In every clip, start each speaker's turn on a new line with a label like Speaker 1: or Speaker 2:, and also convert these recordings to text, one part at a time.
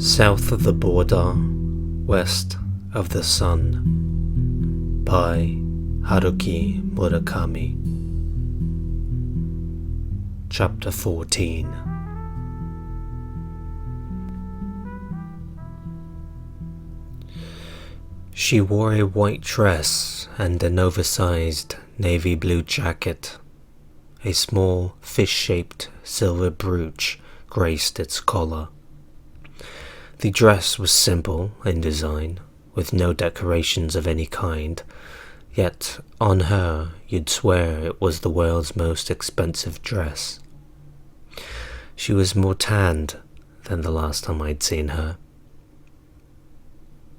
Speaker 1: South of the Border, West of the Sun by Haruki Murakami. Chapter 14. She wore a white dress and an oversized navy blue jacket. A small fish-shaped silver brooch graced its collar. The dress was simple in design, with no decorations of any kind, yet on her you'd swear it was the world's most expensive dress. She was more tanned than the last time I'd seen her.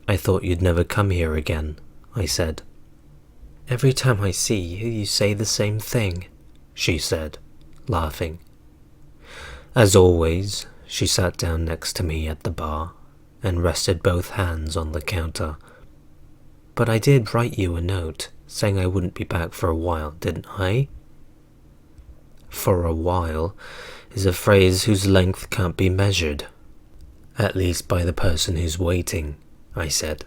Speaker 1: "I thought you'd never come here again," I said. "Every time I see you, you say the same thing," she said, laughing. As always, she sat down next to me at the bar and rested both hands on the counter. "But I did write you a note saying I wouldn't be back for a while, didn't I?" "For a while" is a phrase whose length can't be measured, at least by the person who's waiting, I said.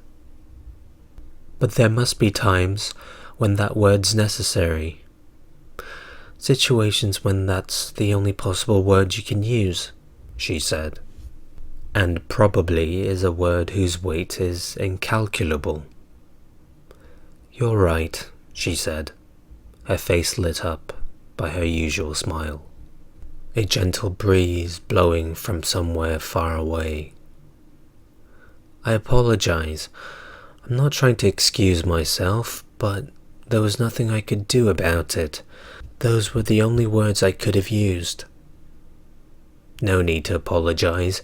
Speaker 1: "But there must be times when that word's necessary. Situations when that's the only possible word you can use," she said. "And probably is a word whose weight is incalculable." "You're right," she said, her face lit up by her usual smile. A gentle breeze blowing from somewhere far away. "I apologize. I'm not trying to excuse myself, but there was nothing I could do about it. Those were the only words I could have used." "No need to apologize.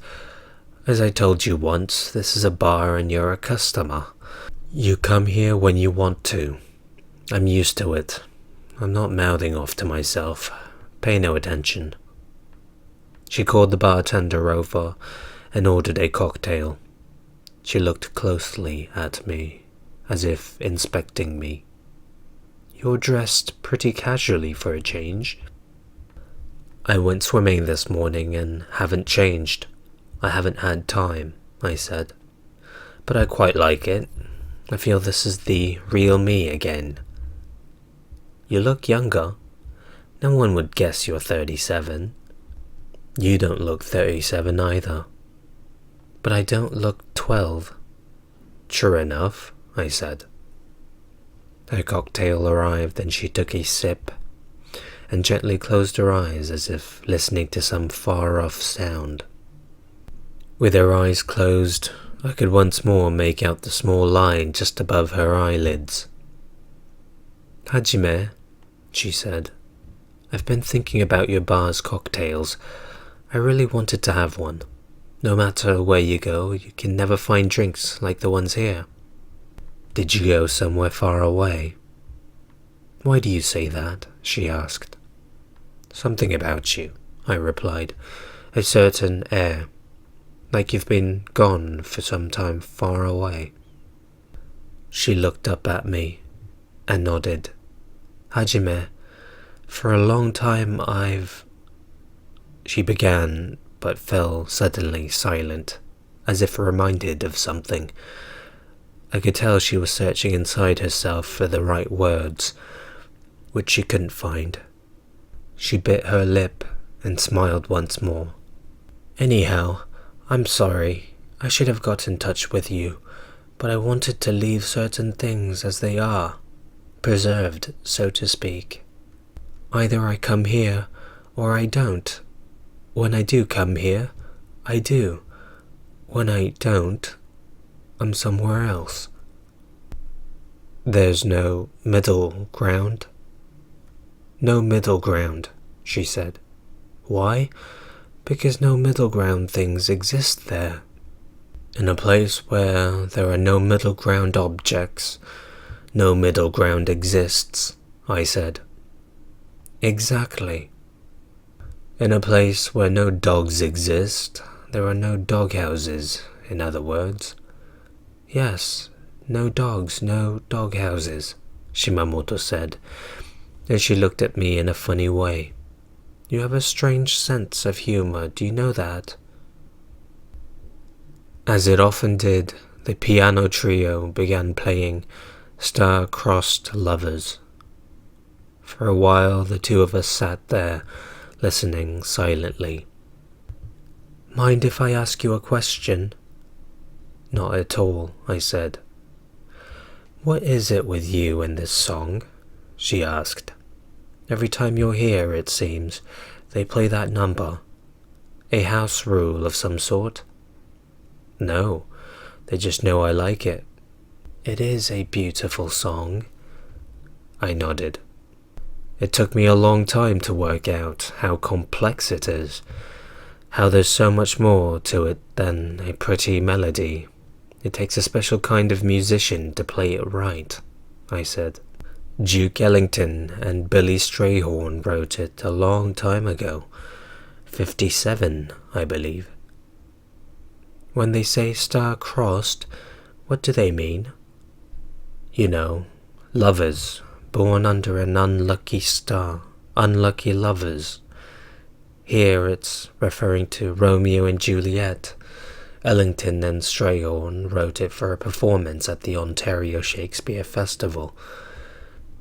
Speaker 1: As I told you once, this is a bar and you're a customer. You come here when you want to. I'm used to it. I'm not mouthing off to myself. Pay no attention." She called the bartender over and ordered a cocktail. She looked closely at me, as if inspecting me. "You're dressed pretty casually for a change." "I went swimming this morning and haven't changed. I haven't had time," I said. "But I quite like it. I feel this is the real me again." "You look younger. No one would guess you're 37. You don't look 37 either. But I don't look 12. "True enough," I said. Her cocktail arrived and she took a sip and gently closed her eyes as if listening to some far-off sound. With her eyes closed, I could once more make out the small line just above her eyelids. "Hajime," she said, "I've been thinking about your bar's cocktails. I really wanted to have one. No matter where you go, you can never find drinks like the ones here." "Did you go somewhere far away?" "Why do you say that?" she asked. "Something about you," I replied. "A certain air. Like you've been gone for some time far away." She looked up at me and nodded. "Hajime, for a long time She began, but fell suddenly silent, as if reminded of something. I could tell she was searching inside herself for the right words, which she couldn't find. She bit her lip and smiled once more. "Anyhow, I'm sorry. I should have got in touch with you, but I wanted to leave certain things as they are, preserved, so to speak. Either I come here, or I don't. When I do come here, I do. When I don't, I'm somewhere else." "There's no middle ground?" "No middle ground," she said. "Why? Because no middle ground things exist there. In a place where there are no middle ground objects, no middle ground exists," I said. "Exactly. In a place where no dogs exist, there are no doghouses, in other words." "Yes, no dogs, no doghouses," Shimamoto said, and she looked at me in a funny way. "You have a strange sense of humor, do you know that?" As it often did, the piano trio began playing Star-Crossed Lovers. For a while, the two of us sat there, listening silently. "Mind if I ask you a question?" "Not at all," I said. "What is it with you and this song?" she asked. "Every time you're here, it seems, they play that number. A house rule of some sort?" "No, they just know I like it." "It is a beautiful song." I nodded. It took me a long time to work out how complex it is, how there's so much more to it than a pretty melody. It takes a special kind of musician to play it right, I said. Duke Ellington and Billy Strayhorn wrote it a long time ago. 57, I believe. When they say star-crossed, what do they mean? You know, lovers born under an unlucky star, unlucky lovers. Here it's referring to Romeo and Juliet. Ellington and Strayhorn wrote it for a performance at the Ontario Shakespeare Festival.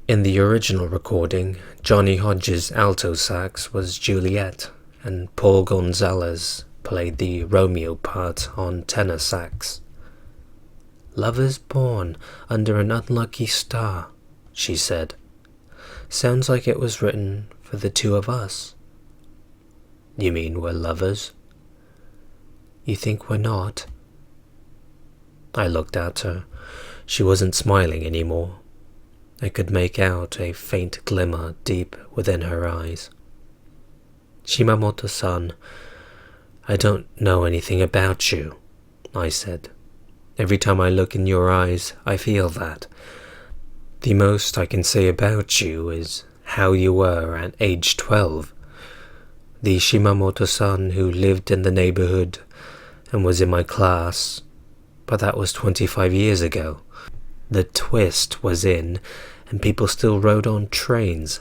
Speaker 1: In the original recording, Johnny Hodges' alto sax was Juliet, and Paul Gonzalez played the Romeo part on tenor sax. "Lovers born under an unlucky star," she said. "Sounds like it was written for the two of us." "You mean we're lovers?" "You think we're not?" I looked at her. She wasn't smiling anymore. I could make out a faint glimmer deep within her eyes. "Shimamoto-san, I don't know anything about you," I said. "Every time I look in your eyes, I feel that. The most I can say about you is how you were at age 12. The Shimamoto-san who lived in the neighborhood and was in my class, but that was 25 years ago. The twist was in, and people still rode on trains.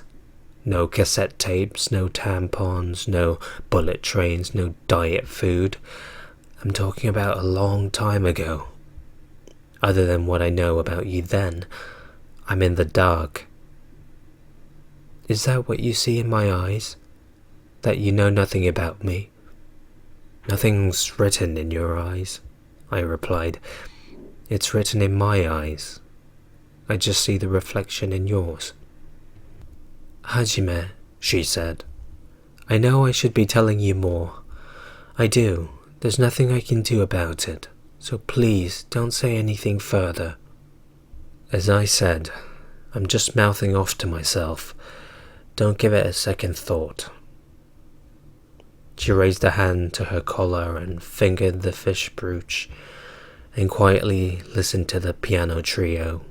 Speaker 1: No cassette tapes, no tampons, no bullet trains, no diet food. I'm talking about a long time ago. Other than what I know about you then, I'm in the dark." "Is that what you see in my eyes? That you know nothing about me?" "Nothing's written in your eyes," I replied. "It's written in my eyes. I just see the reflection in yours." "Hajime," she said, "I know I should be telling you more. I do. There's nothing I can do about it, so please don't say anything further." As I said, I'm just mouthing off to myself. Don't give it a second thought. She raised a hand to her collar and fingered the fish brooch, and quietly listened to the piano trio.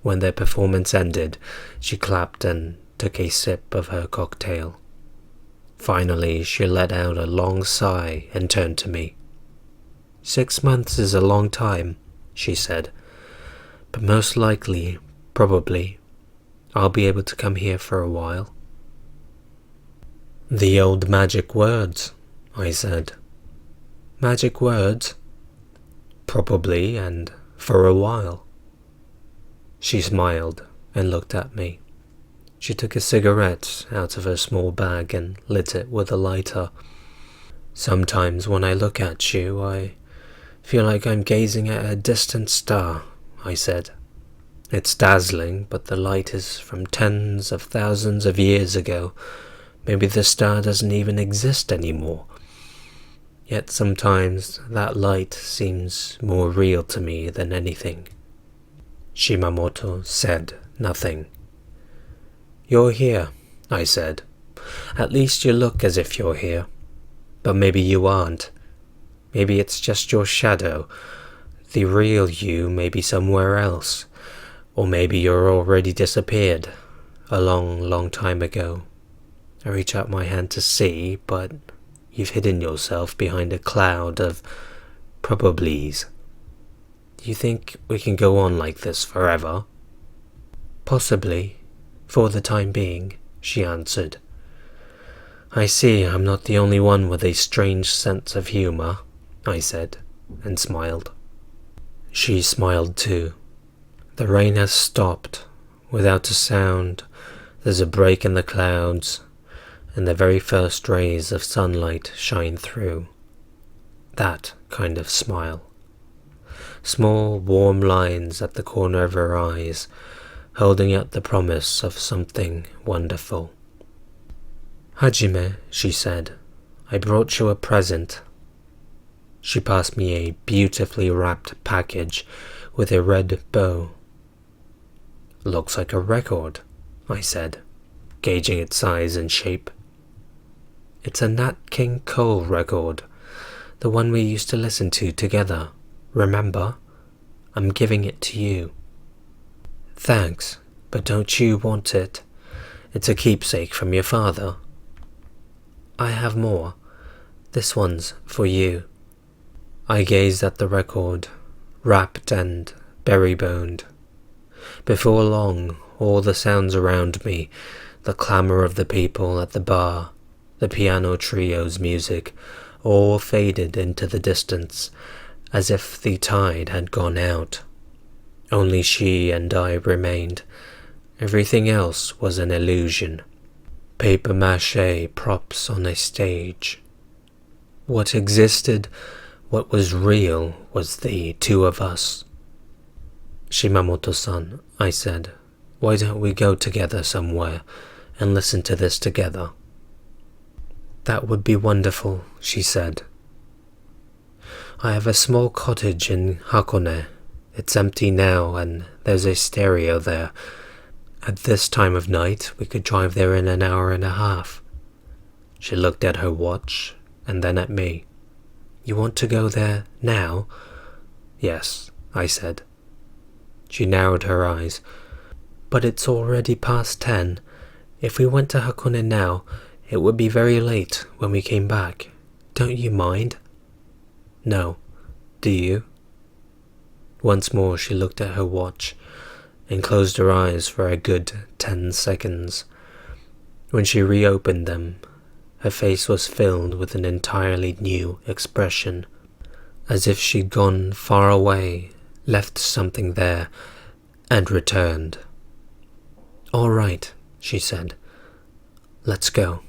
Speaker 1: When their performance ended, she clapped and took a sip of her cocktail. Finally, she let out a long sigh and turned to me. 6 months is a long time, she said, but most likely, probably, I'll be able to come here for a while. "The old magic words," I said. "Magic words?" "Probably, and for a while." She smiled and looked at me. She took a cigarette out of her small bag and lit it with a lighter. "Sometimes when I look at you, I feel like I'm gazing at a distant star," I said. "It's dazzling, but the light is from tens of thousands of years ago. Maybe the star doesn't even exist anymore. Yet sometimes that light seems more real to me than anything." Shimamoto said nothing. "You're here," I said. "At least you look as if you're here. But maybe you aren't. Maybe it's just your shadow. The real you may be somewhere else. Or maybe you're already disappeared. A long, long time ago. I reach out my hand to see, but you've hidden yourself behind a cloud of probablys. Do you think we can go on like this forever?" "Possibly, for the time being," she answered. "I see I'm not the only one with a strange sense of humor," I said. and smiled. She smiled too. The rain has stopped. Without a sound, there's a break in the clouds, and the very first rays of sunlight shine through. That kind of smile. Small, warm lines at the corner of her eyes, holding out the promise of something wonderful. "Hajime," she said, "I brought you a present." She passed me a beautifully wrapped package with a red bow. "Looks like a record," I said, gauging its size and shape. "It's a Nat King Cole record, the one we used to listen to together. Remember? I'm giving it to you." "Thanks, but don't you want it? It's a keepsake from your father." "I have more. This one's for you." I gazed at the record, rapt and berry-boned. Before long, all the sounds around me, the clamour of the people at the bar, the piano trio's music, all faded into the distance, as if the tide had gone out. Only she and I remained. Everything else was an illusion. Papier-mâché props on a stage. What existed, what was real, was the two of us. "Shimamoto-san," I said, "why don't we go together somewhere and listen to this together?" "That would be wonderful," she said. "I have a small cottage in Hakone. It's empty now, and there's a stereo there. At this time of night, we could drive there in an hour and a half." She looked at her watch, and then at me. "You want to go there now?" "Yes," I said. She narrowed her eyes. "But it's already past 10. If we went to Hakone now, it would be very late when we came back. Don't you mind?" "No. Do you?" Once more she looked at her watch and closed her eyes for a good 10 seconds. When she reopened them, her face was filled with an entirely new expression, as if she'd gone far away, left something there, and returned. "All right," she said. "Let's go."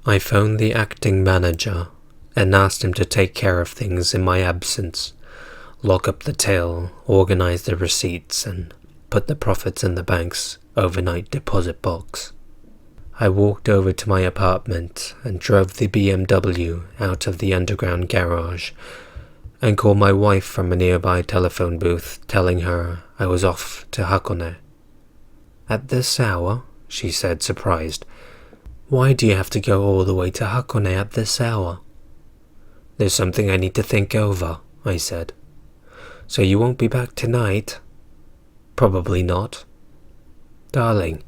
Speaker 1: I phoned the acting manager and asked him to take care of things in my absence, lock up the till, organize the receipts, and put the profits in the bank's overnight deposit box. I walked over to my apartment and drove the BMW out of the underground garage and called my wife from a nearby telephone booth, telling her I was off to Hakone. "At this hour?" she said, surprised. "Why do you have to go all the way to Hakone at this hour?" "There's something I need to think over," I said. "So you won't be back tonight?" "Probably not." "Darling,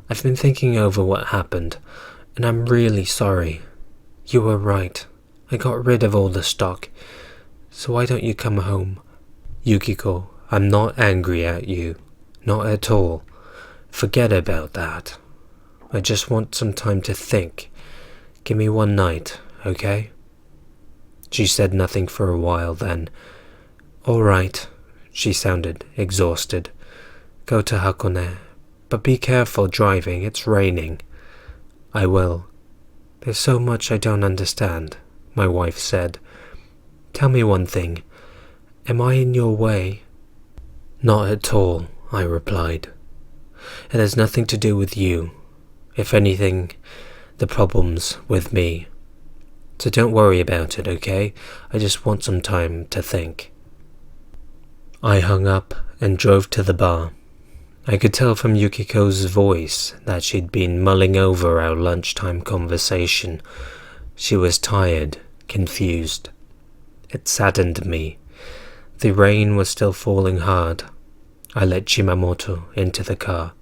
Speaker 1: I've been thinking over what happened, and I'm really sorry. You were right. I got rid of all the stock. So why don't you come home?" "Yukiko, I'm not angry at you. Not at all. Forget about that. I just want some time to think. Give me one night, okay?" She said nothing for a while, then, "All right." She sounded exhausted. "Go to Hakone. But be careful driving, it's raining." "I will." "There's so much I don't understand," my wife said. "Tell me one thing. Am I in your way?" "Not at all," I replied. "It has nothing to do with you. If anything, the problem's with me. So don't worry about it, okay? I just want some time to think." I hung up and drove to the bar. I could tell from Yukiko's voice that she'd been mulling over our lunchtime conversation. She was tired, confused. It saddened me. The rain was still falling hard. I let Shimamoto into the car.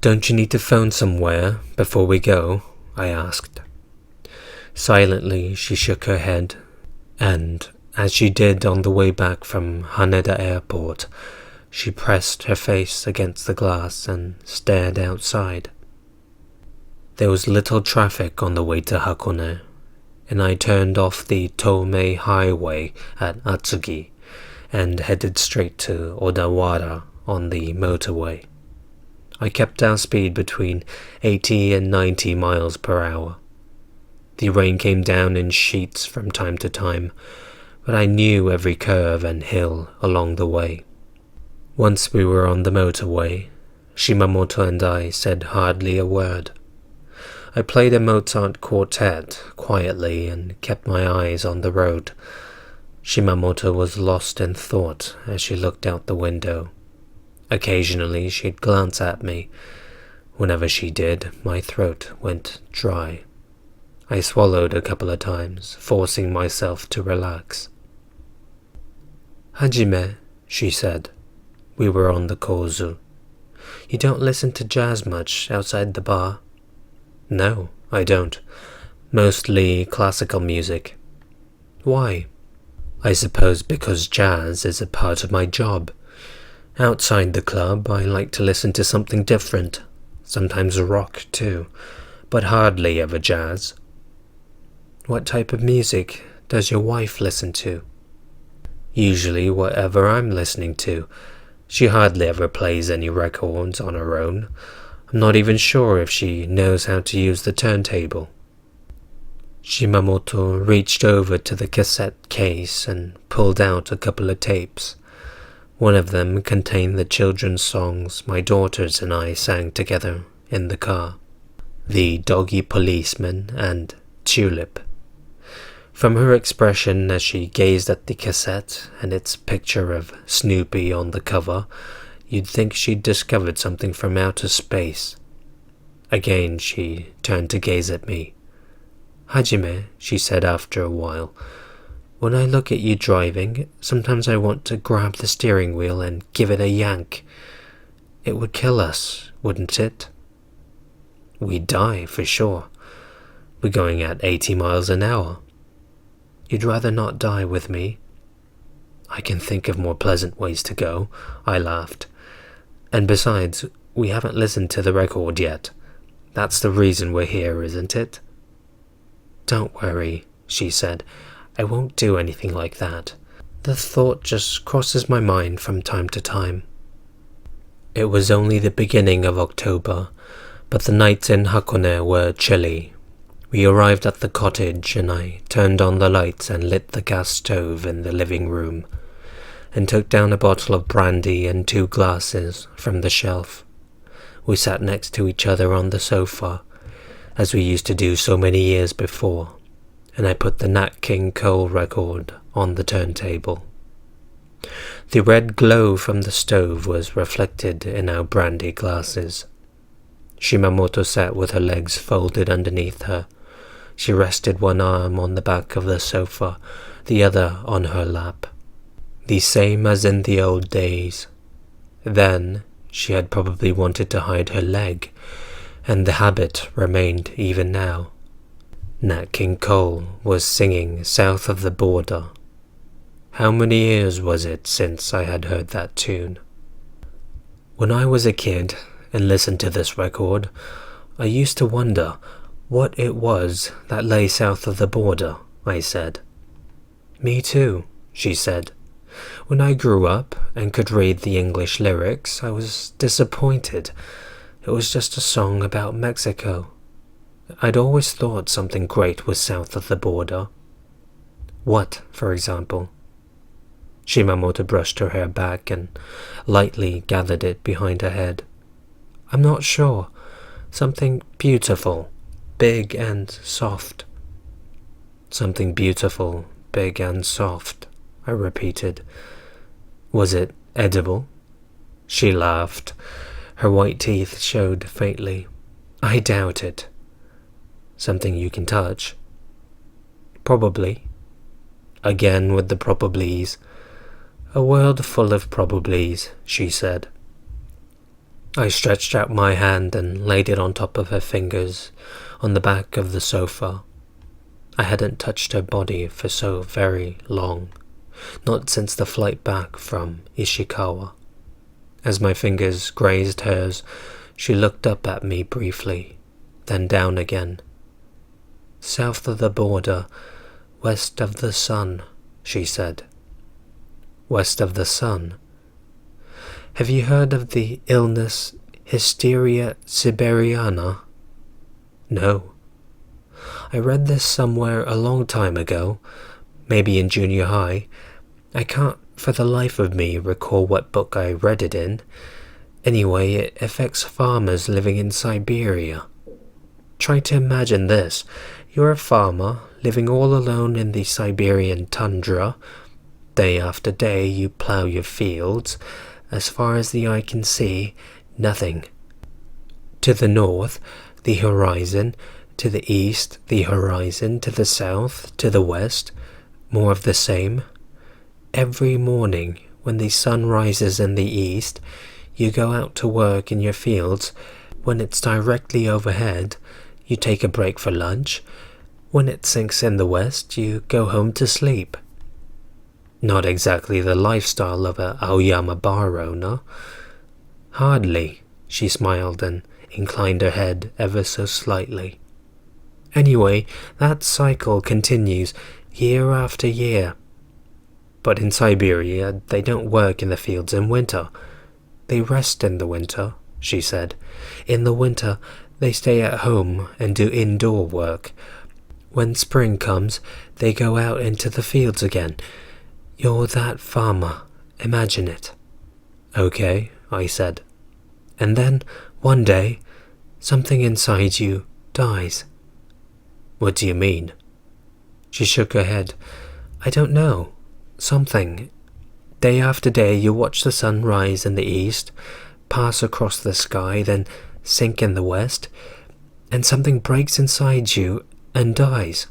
Speaker 1: "Don't you need to phone somewhere before we go?" I asked. Silently, she shook her head, and, as she did on the way back from Haneda Airport, she pressed her face against the glass and stared outside. There was little traffic on the way to Hakone. and I turned off the Tomei Highway at Atsugi and headed straight to Odawara on the motorway. I kept our speed between 80 and 90 miles per hour. The rain came down in sheets from time to time, but I knew every curve and hill along the way. Once we were on the motorway, Shimamoto and I said hardly a word. I played a Mozart quartet quietly and kept my eyes on the road. Shimamoto was lost in thought as she looked out the window. Occasionally she'd glance at me. Whenever she did, my throat went dry. I swallowed a couple of times, forcing myself to relax. "Hajime," she said. We were on the Kozu. "You don't listen to jazz much outside the bar?" "No, I don't. Mostly classical music." "Why?" "I suppose because jazz is a part of my job. Outside the club, I like to listen to something different. Sometimes rock, too, but hardly ever jazz." "What type of music does your wife listen to?" "Usually whatever I'm listening to. She hardly ever plays any records on her own. I'm not even sure if she knows how to use the turntable." Shimamoto reached over to the cassette case and pulled out a couple of tapes. One of them contained the children's songs my daughters and I sang together in the car. The Doggy Policeman and Tulip. From her expression as she gazed at the cassette and its picture of Snoopy on the cover, you'd think she'd discovered something from outer space. Again she turned to gaze at me. "Hajime," she said after a while, "when I look at you driving, sometimes I want to grab the steering wheel and give it a yank. It would kill us, wouldn't it?" "We'd die, for sure. We're going at 80 miles an hour. "You'd rather not die with me?" "I can think of more pleasant ways to go," I laughed. "And besides, we haven't listened to the record yet. That's the reason we're here, isn't it?" "Don't worry," she said. "I won't do anything like that. The thought just crosses my mind from time to time." It was only the beginning of October, but the nights in Hakone were chilly. We arrived at the cottage and I turned on the lights and lit the gas stove in the living room, and took down a bottle of brandy and 2 glasses from the shelf. We sat next to each other on the sofa, as we used to do so many years before, and I put the Nat King Cole record on the turntable. The red glow from the stove was reflected in our brandy glasses. Shimamoto sat with her legs folded underneath her. She rested one arm on the back of the sofa, the other on her lap. The same as in the old days. Then she had probably wanted to hide her leg, and the habit remained even now. Nat King Cole was singing South of the Border. How many years was it since I had heard that tune? When I was a kid and listened to this record, I used to wonder what it was that lay south of the border, I said. "Me too," she said. "When I grew up and could read the English lyrics, I was disappointed. It was just a song about Mexico. I'd always thought something great was south of the border." "What, for example?" Shimamoto brushed her hair back and lightly gathered it behind her head. "I'm not sure. Something beautiful. Big and soft." "Something beautiful, big and soft," I repeated. "Was it edible?" She laughed. Her white teeth showed faintly. "I doubt it." "Something you can touch?" "Probably." Again with the probablys. "A world full of probablys," she said. I stretched out my hand and laid it on top of her fingers, on the back of the sofa. I hadn't touched her body for so very long, not since the flight back from Ishikawa. As my fingers grazed hers, she looked up at me briefly, then down again. south of the border, west of the sun, she said. West of the sun? Have you heard of the illness Hysteria Siberiana? No. I read this somewhere a long time ago, maybe in junior high. I can't for the life of me recall what book I read it in. Anyway, it affects farmers living in Siberia. Try to imagine this. You're a farmer living all alone in the Siberian tundra. Day after day you plough your fields. As far as the eye can see, nothing. To the north, the horizon. To the east, the horizon. To the south, to the west, more of the same. Every morning, when the sun rises in the east, you go out to work in your fields. When it's directly overhead, you take a break for lunch. When it sinks in the west, you go home to sleep. Not exactly the lifestyle of a Aoyama bar owner. Hardly, she smiled and inclined her head ever so slightly. Anyway, that cycle continues year after year. But in Siberia, they don't work in the fields in winter. They rest in the winter, she said. In the winter, they stay at home and do indoor work. When spring comes, they go out into the fields again. You're that farmer. Imagine it. Okay, I said. And then, one day, something inside you dies. What do you mean? She shook her head. I don't know. Something. Day after day you watch the sun rise in the east, pass across the sky, then sink in the west, and something breaks inside you and dies.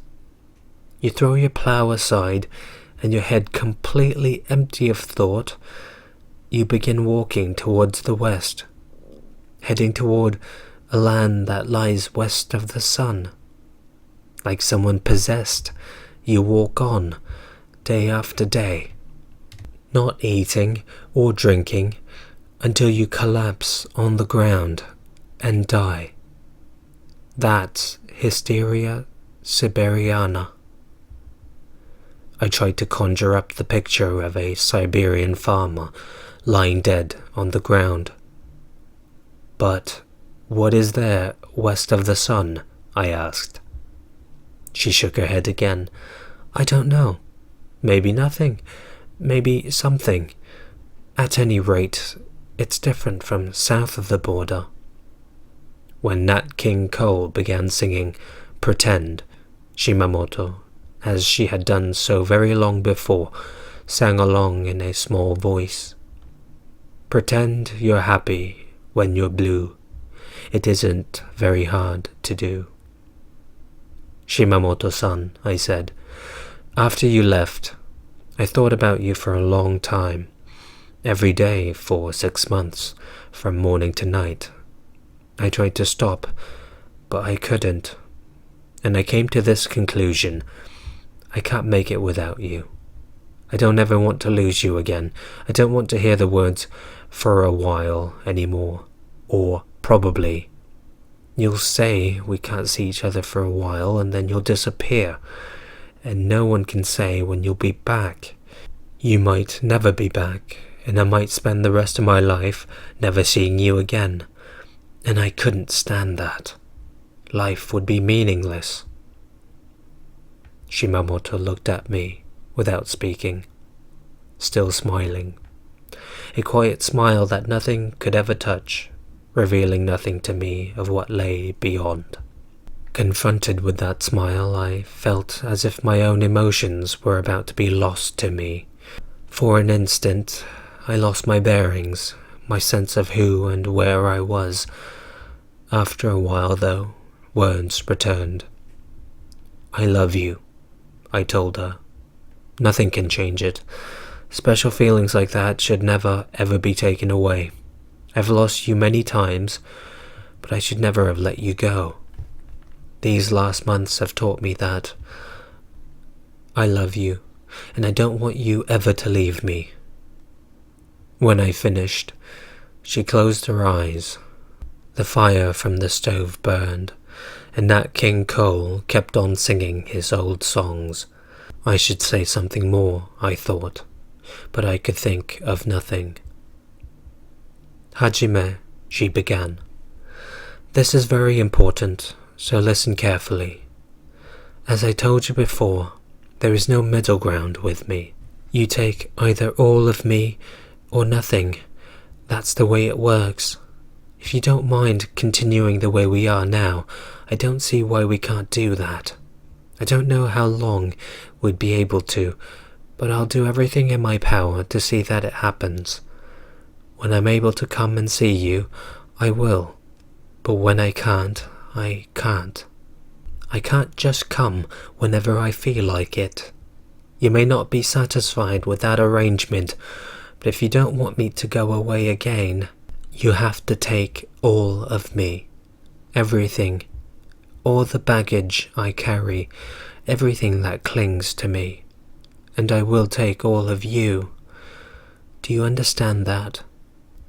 Speaker 1: You throw your plough aside, and your head completely empty of thought, you begin walking towards the west, heading toward a land that lies west of the sun. Like someone possessed, you walk on, day after day, not eating or drinking, until you collapse on the ground and die. That's Hysteria Siberiana. I tried to conjure up the picture of a Siberian farmer lying dead on the ground. But what is there west of the sun? I asked. She shook her head again. I don't know. Maybe nothing. Maybe something. At any rate, it's different from south of the border. When Nat King Cole began singing Pretend, Shimamoto, as she had done so very long before, sang along in a small voice. Pretend you're happy when you're blue. It isn't very hard to do. Shimamoto-san, I said, after you left, I thought about you for a long time, every day for 6 months, from morning to night. I tried to stop, but I couldn't, and I came to this conclusion. I can't make it without you. I don't ever want to lose you again. I don't want to hear the words, for a while, anymore, or probably. You'll say we can't see each other for a while, and then you'll disappear, and no one can say when you'll be back. You might never be back, and I might spend the rest of my life never seeing you again, and I couldn't stand that. Life would be meaningless. Shimamoto looked at me without speaking, still smiling. A quiet smile that nothing could ever touch, revealing nothing to me of what lay beyond. Confronted with that smile, I felt as if my own emotions were about to be lost to me. For an instant, I lost my bearings, my sense of who and where I was. After a while, though, words returned. I love you, I told her. Nothing can change it. Special feelings like that should never, ever be taken away. I've lost you many times, but I should never have let you go. These last months have taught me that. I love you, and I don't want you ever to leave me. When I finished, she closed her eyes. The fire from the stove burned, and Nat King Cole kept on singing his old songs. I should say something more, I thought, but I could think of nothing. "Hajime," she began. "This is very important, so listen carefully. As I told you before, there is no middle ground with me. You take either all of me or nothing. That's the way it works. If you don't mind continuing the way we are now, I don't see why we can't do that. I don't know how long we'd be able to, but I'll do everything in my power to see that it happens. When I'm able to come and see you, I will. But when I can't, I can't. I can't just come whenever I feel like it. You may not be satisfied with that arrangement, but if you don't want me to go away again, you have to take all of me. Everything. All the baggage I carry, everything that clings to me. And I will take all of you. Do you understand that?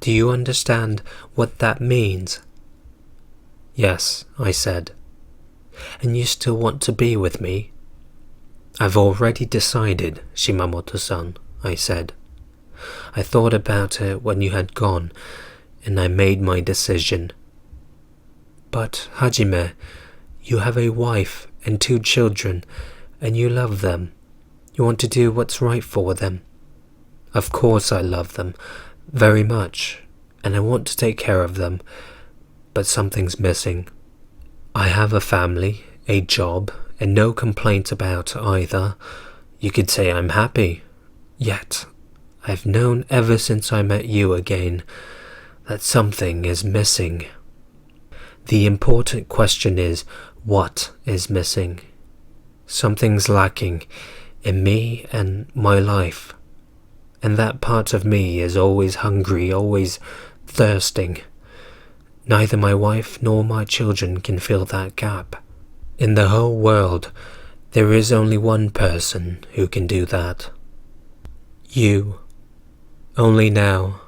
Speaker 1: Do you understand what that means?" "Yes," I said. "And you still want to be with me?" "I've already decided, Shimamoto-san," I said. "I thought about it when you had gone, and I made my decision." "But, Hajime, you have a wife and 2 children, and you love them. You want to do what's right for them." "Of course I love them, very much, and I want to take care of them, but something's missing. I have a family, a job, and no complaint about either. You could say I'm happy. Yet, I've known ever since I met you again that something is missing. The important question is, what is missing? Something's lacking in me and my life. And that part of me is always hungry, always thirsting. Neither my wife nor my children can fill that gap. In the whole world, there is only one person who can do that. You. Only now,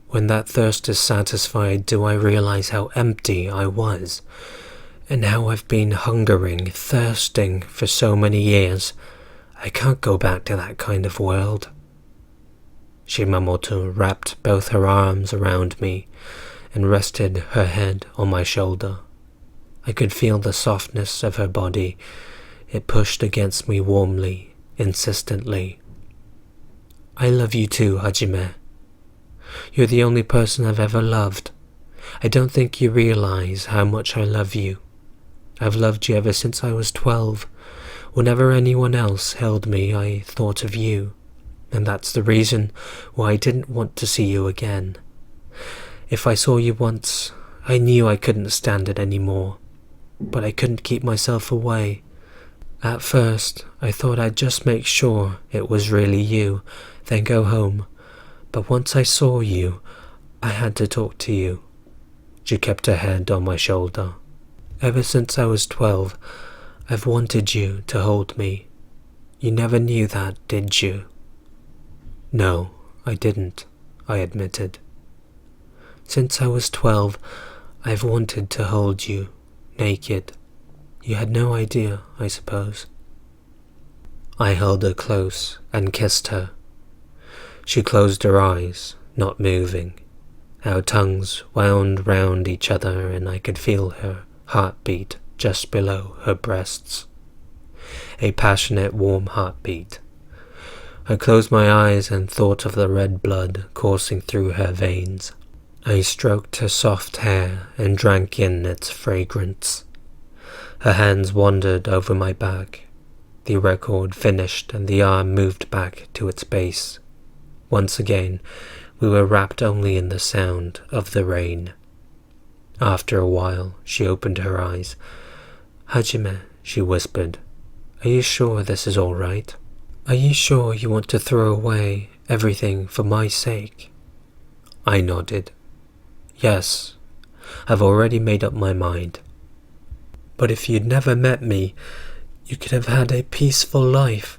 Speaker 1: when that thirst is satisfied, do I realize how empty I was, and how I've been hungering, thirsting for so many years. I can't go back to that kind of world." Shimamoto wrapped both her arms around me and rested her head on my shoulder. I could feel the softness of her body. It pushed against me warmly, insistently. "I love you too, Hajime. You're the only person I've ever loved. I don't think you realize how much I love you. I've loved you ever since I was 12. Whenever anyone else held me, I thought of you, and that's the reason why I didn't want to see you again. If I saw you once, I knew I couldn't stand it anymore, but I couldn't keep myself away. At first, I thought I'd just make sure it was really you, then go home. But once I saw you, I had to talk to you." She kept her head on my shoulder. "Ever since I was 12, I've wanted you to hold me. You never knew that, did you?" "No, I didn't," I admitted. "Since I was 12, I've wanted to hold you, naked. You had no idea, I suppose." I held her close and kissed her. She closed her eyes, not moving. Our tongues wound round each other, and I could feel her heartbeat just below her breasts. A passionate, warm heartbeat. I closed my eyes and thought of the red blood coursing through her veins. I stroked her soft hair and drank in its fragrance. Her hands wandered over my back. The record finished and the arm moved back to its base. Once again, we were wrapped only in the sound of the rain. After a while, she opened her eyes. "Hajime," she whispered, "are you sure this is all right? Are you sure you want to throw away everything for my sake?" I nodded. "Yes, I've already made up my mind." "But if you'd never met me, you could have had a peaceful life,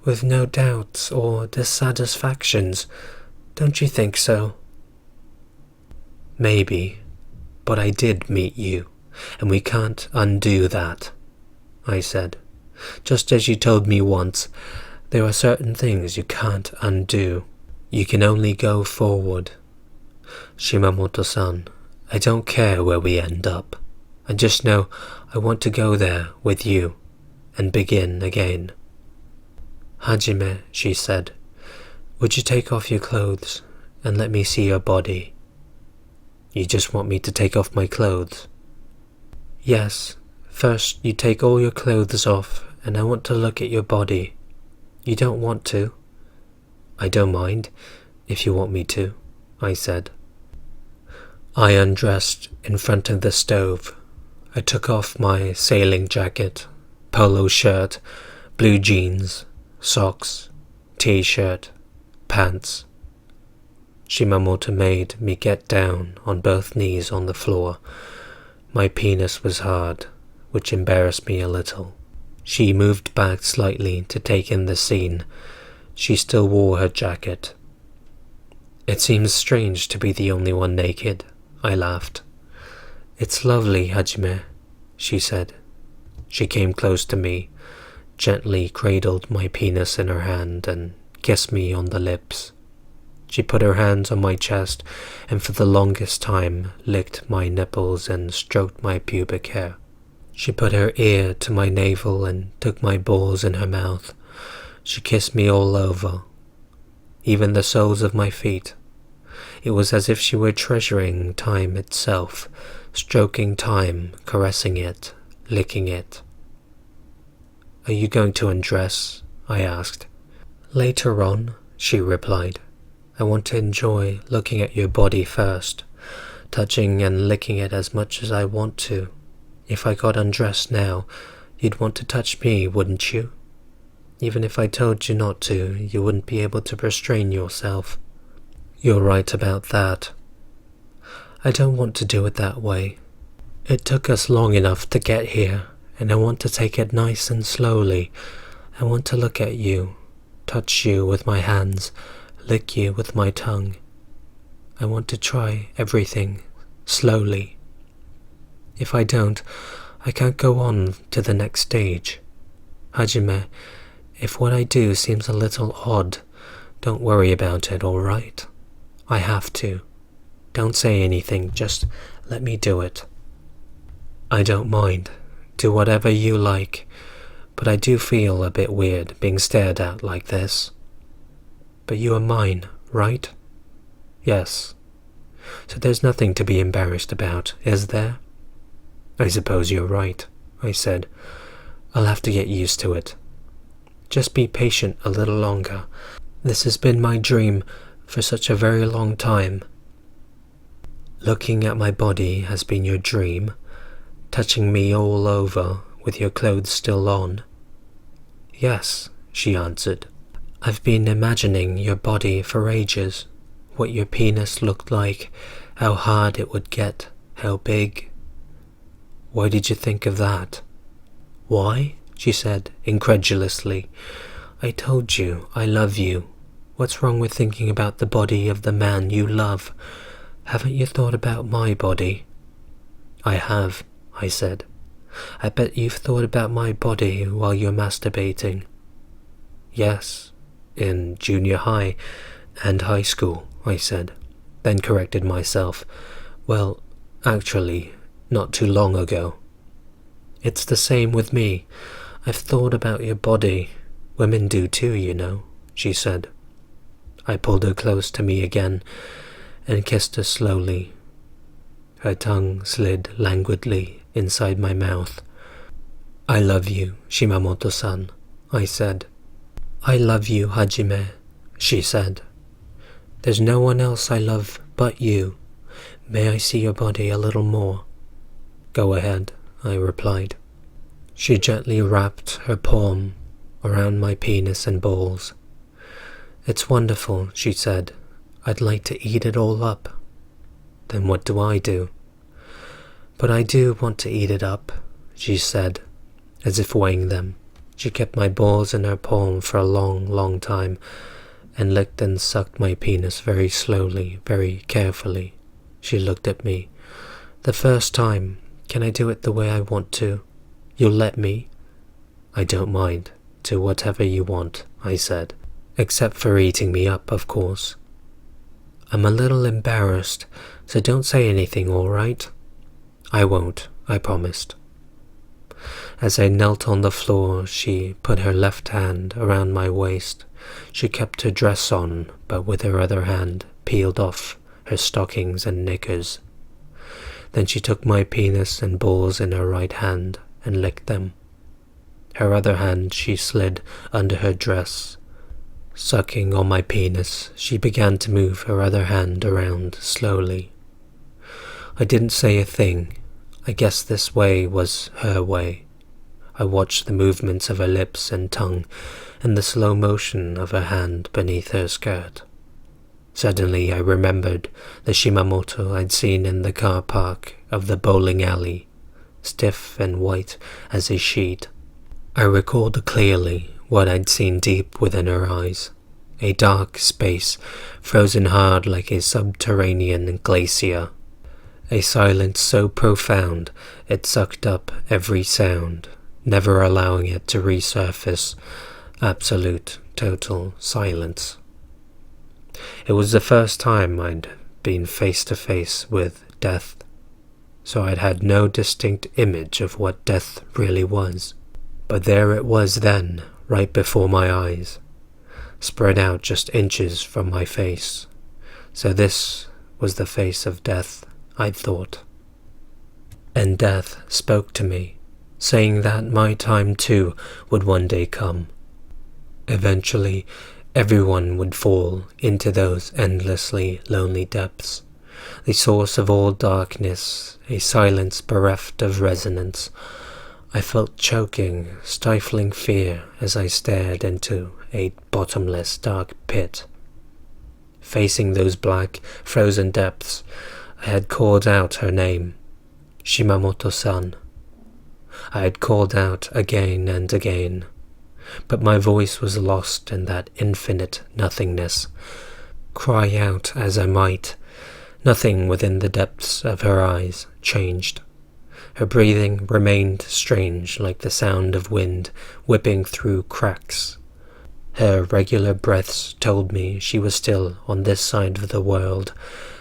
Speaker 1: with no doubts or dissatisfactions. Don't you think so?" "Maybe, but I did meet you, and we can't undo that, I said. Just as you told me once, there are certain things you can't undo. You can only go forward. Shimamoto-san, I don't care where we end up. I just know I want to go there with you and begin again. Hajime, she said, would you take off your clothes and let me see your body? You just want me to take off my clothes? Yes, first you take all your clothes off and I want to look at your body. You don't want to? I don't mind, if you want me to, I said. I undressed in front of the stove. I took off my sailing jacket, polo shirt, blue jeans, socks, t-shirt, pants. Shimamoto made me get down on both knees on the floor. My penis was hard, which embarrassed me a little. She moved back slightly to take in the scene. She still wore her jacket. It seems strange to be the only one naked, I laughed. It's lovely, Hajime, she said. She came close to me, gently cradled my penis in her hand and kissed me on the lips. She put her hands on my chest and for the longest time licked my nipples and stroked my pubic hair. She put her ear to my navel and took my balls in her mouth. She kissed me all over, even the soles of my feet. It was as if she were treasuring time itself, stroking time, caressing it, licking it. Are you going to undress? I asked. Later on, she replied. I want to enjoy looking at your body first, touching and licking it as much as I want to. If I got undressed now, you'd want to touch me, wouldn't you? Even if I told you not to, you wouldn't be able to restrain yourself. You're right about that. I don't want to do it that way. It took us long enough to get here, and I want to take it nice and slowly. I want to look at you, touch you with my hands, lick you with my tongue. I want to try everything, slowly. If I don't, I can't go on to the next stage. Hajime, if what I do seems a little odd, don't worry about it, all right? I have to. Don't say anything, just let me do it. I don't mind. Do whatever you like, but I do feel a bit weird being stared at like this. But you are mine, right? Yes. So there's nothing to be embarrassed about, is there? I suppose you're right, I said. I'll have to get used to it. Just be patient a little longer. This has been my dream for such a very long time. Looking at my body has been your dream, touching me all over with your clothes still on. Yes, she answered. I've been imagining your body for ages, what your penis looked like, how hard it would get, how big. Why did you think of that? Why? She said, incredulously. I told you, I love you. What's wrong with thinking about the body of the man you love? Haven't you thought about my body? I have, I said. I bet you've thought about my body while you're masturbating. Yes, in junior high and high school, I said, then corrected myself. Well, actually, not too long ago. It's the same with me. I've thought about your body. Women do too, you know, she said. I pulled her close to me again and kissed her slowly. Her tongue slid languidly inside my mouth. I love you, Shimamoto-san, I said. I love you, Hajime, she said. There's no one else I love but you. May I see your body a little more? Go ahead, I replied. She gently wrapped her palm around my penis and balls. It's wonderful, she said. I'd like to eat it all up. Then what do I do? But I do want to eat it up, she said, as if weighing them. She kept my balls in her palm for a long, long time, and licked and sucked my penis very slowly, very carefully. She looked at me. The first time, Can I do it the way I want to? You'll let me? I don't mind. Do whatever you want, I said. Except for eating me up, of course. I'm a little embarrassed, so don't say anything, all right? I won't, I promised. As I knelt on the floor, she put her left hand around my waist. She kept her dress on, but with her other hand peeled off her stockings and knickers. Then she took my penis and balls in her right hand and licked them. Her other hand she slid under her dress. Sucking on my penis, she began to move her other hand around slowly. I didn't say a thing. I guess this way was her way. I watched the movements of her lips and tongue and the slow motion of her hand beneath her skirt. Suddenly I remembered the Shimamoto I'd seen in the car park of the bowling alley, stiff and white as a sheet. I recalled clearly what I'd seen deep within her eyes, a dark space frozen hard like a subterranean glacier, a silence so profound it sucked up every sound, never allowing it to resurface, absolute, total silence. It was the first time I'd been face to face with death, so I'd had no distinct image of what death really was. But there it was then, right before my eyes, spread out just inches from my face. So this was the face of death, I'd thought. And death spoke to me, saying that my time too would one day come. Eventually, everyone would fall into those endlessly lonely depths, the source of all darkness, a silence bereft of resonance. I felt choking, stifling fear as I stared into a bottomless dark pit. Facing those black, frozen depths, I had called out her name, Shimamoto-san. I had called out again and again, but my voice was lost in that infinite nothingness. Cry out as I might, nothing within the depths of her eyes changed. Her breathing remained strange, like the sound of wind whipping through cracks. Her regular breaths told me she was still on this side of the world,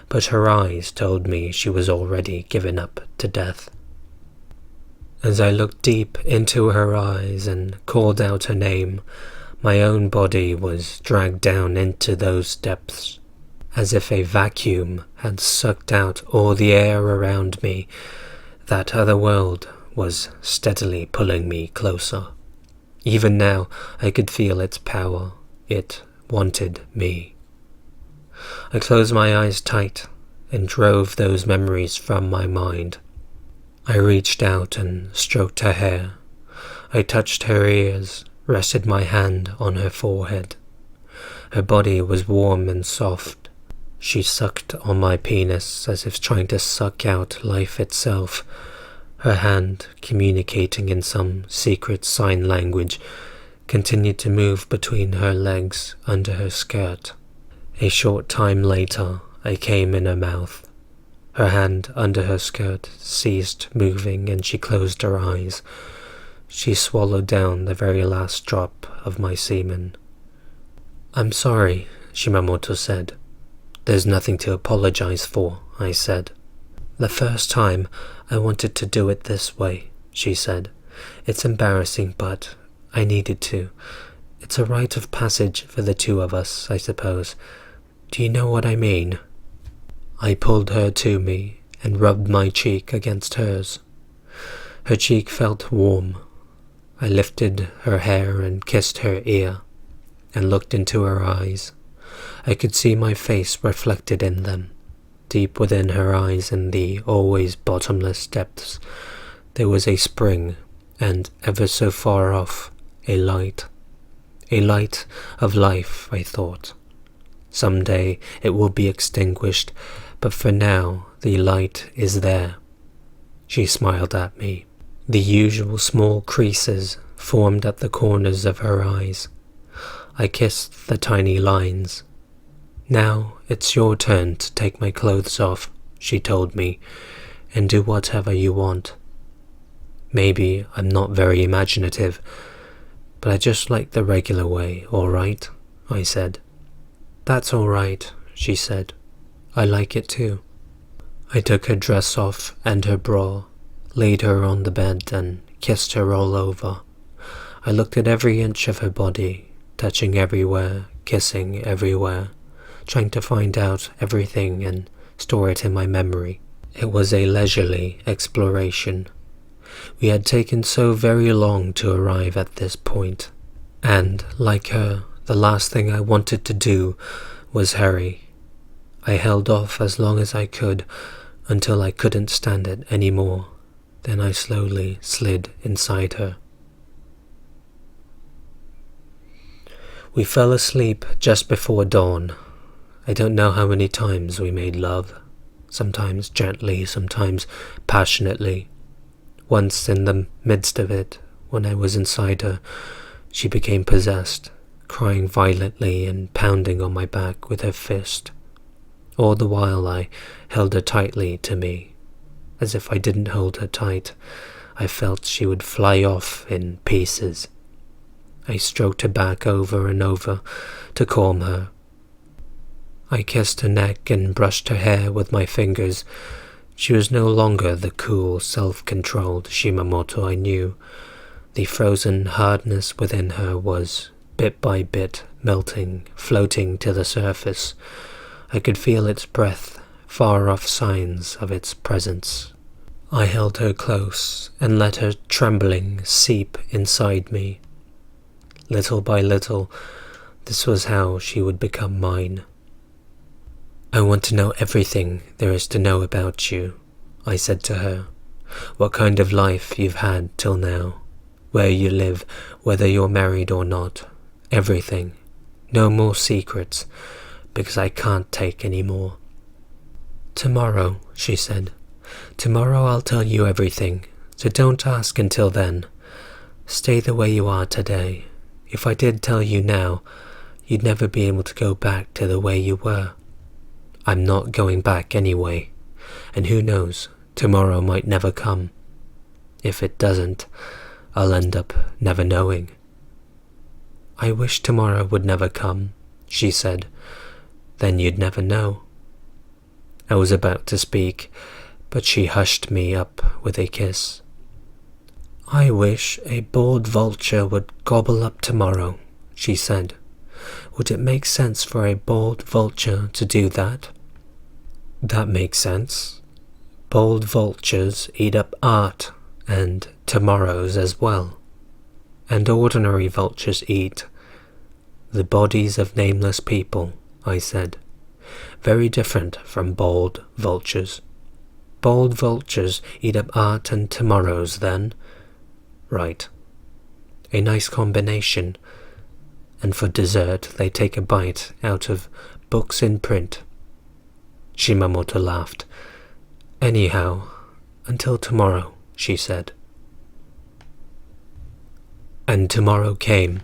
Speaker 1: but her eyes told me she was already given up to death. As I looked deep into her eyes and called out her name, my own body was dragged down into those depths, as if a vacuum had sucked out all the air around me. That other world was steadily pulling me closer. Even now I could feel its power. It wanted me. I closed my eyes tight and drove those memories from my mind. I reached out and stroked her hair. I touched her ears, rested my hand on her forehead. Her body was warm and soft. She sucked on my penis as if trying to suck out life itself. Her hand, communicating in some secret sign language, continued to move between her legs under her skirt. A short time later, I came in her mouth. Her hand under her skirt ceased moving and she closed her eyes. She swallowed down the very last drop of my semen. "I'm sorry," Shimamoto said. "There's nothing to apologize for," I said. "The first time I wanted to do it this way," she said. "It's embarrassing, but I needed to. It's a rite of passage for the two of us, I suppose. Do you know what I mean?" I pulled her to me and rubbed my cheek against hers. Her cheek felt warm. I lifted her hair and kissed her ear, and looked into her eyes. I could see my face reflected in them. Deep within her eyes, in the always bottomless depths, there was a spring, and ever so far off, a light. A light of life, I thought. Someday it will be extinguished, but for now the light is there. She smiled at me. The usual small creases formed at the corners of her eyes. I kissed the tiny lines. "Now it's your turn to take my clothes off," she told me, and do whatever you want. Maybe I'm not very imaginative, but I just like the regular way, all right? I said. That's all right, she said. I like it too. I took her dress off and her bra, laid her on the bed and kissed her all over. I looked at every inch of her body, touching everywhere, kissing everywhere, trying to find out everything and store it in my memory. It was a leisurely exploration. We had taken so very long to arrive at this point, and, like her, the last thing I wanted to do was hurry. I held off as long as I could until I couldn't stand it anymore. Then I slowly slid inside her. We fell asleep just before dawn. I don't know how many times we made love, sometimes gently, sometimes passionately. Once in the midst of it, when I was inside her, she became possessed, crying violently and pounding on my back with her fist. All the while I held her tightly to me. As if I didn't hold her tight, I felt she would fly off in pieces. I stroked her back over and over to calm her. I kissed her neck and brushed her hair with my fingers. She was no longer the cool, self-controlled Shimamoto I knew. The frozen hardness within her was, bit by bit, melting, floating to the surface. I could feel its breath, far-off signs of its presence. I held her close and let her trembling seep inside me. Little by little, this was how she would become mine. I want to know everything there is to know about you, I said to her. What kind of life you've had till now, where you live, whether you're married or not, everything. No more secrets, because I can't take any more. Tomorrow, she said. Tomorrow I'll tell you everything, so don't ask until then. Stay the way you are today. If I did tell you now, you'd never be able to go back to the way you were. I'm not going back anyway, and who knows, tomorrow might never come. If it doesn't, I'll end up never knowing. I wish tomorrow would never come, she said. Then you'd never know. I was about to speak, but she hushed me up with a kiss. I wish a bored vulture would gobble up tomorrow, she said. Would it make sense for a bored vulture to do that? That makes sense. Bold vultures eat up art, and tomorrows as well. And ordinary vultures eat the bodies of nameless people, I said. Very different from bold vultures. Bold vultures eat up art and tomorrows, then. Right. A nice combination. And for dessert they take a bite out of books in print. Shimamoto laughed. Anyhow, until tomorrow, she said. And tomorrow came.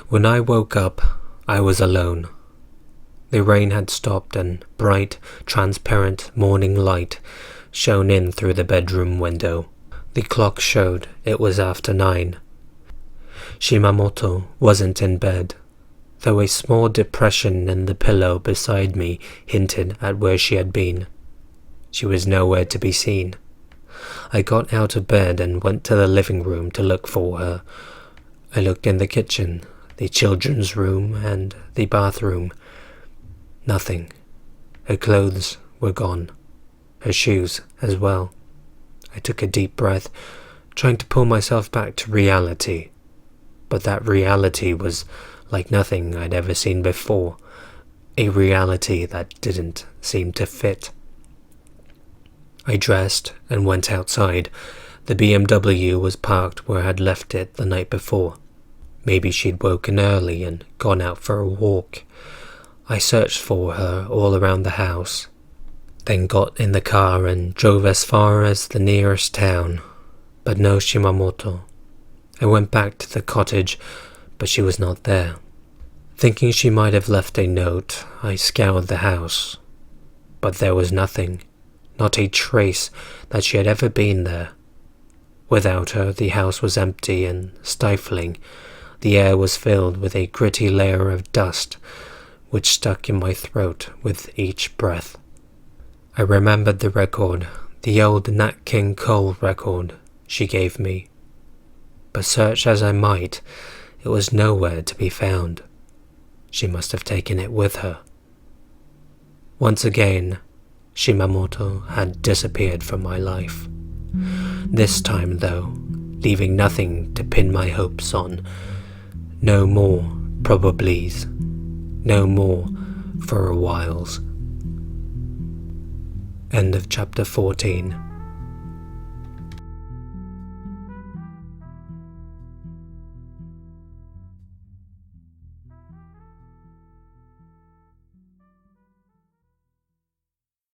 Speaker 1: When I woke up, I was alone. The rain had stopped and bright, transparent morning light shone in through the bedroom window. The clock showed it was after 9. Shimamoto wasn't in bed, though a small depression in the pillow beside me hinted at where she had been. She was nowhere to be seen. I got out of bed and went to the living room to look for her. I looked in the kitchen, the children's room, and the bathroom. Nothing. Her clothes were gone. Her shoes as well. I took a deep breath, trying to pull myself back to reality. But that reality was like nothing I'd ever seen before. A reality that didn't seem to fit. I dressed and went outside. The BMW was parked where I had left it the night before. Maybe she'd woken early and gone out for a walk. I searched for her all around the house, then got in the car and drove as far as the nearest town, but no Shimamoto. I went back to the cottage, but she was not there. Thinking she might have left a note, I scoured the house, but there was nothing. not a trace that she had ever been there. Without her, the house was empty and stifling. The air was filled with a gritty layer of dust, which stuck in my throat with each breath. I remembered the record, the old Nat King Cole record she gave me. But search as I might, it was nowhere to be found. She must have taken it with her. Once again, Shimamoto had disappeared from my life. This time, though, leaving nothing to pin my hopes on. No more probablys. No more for a whiles. End of chapter 14.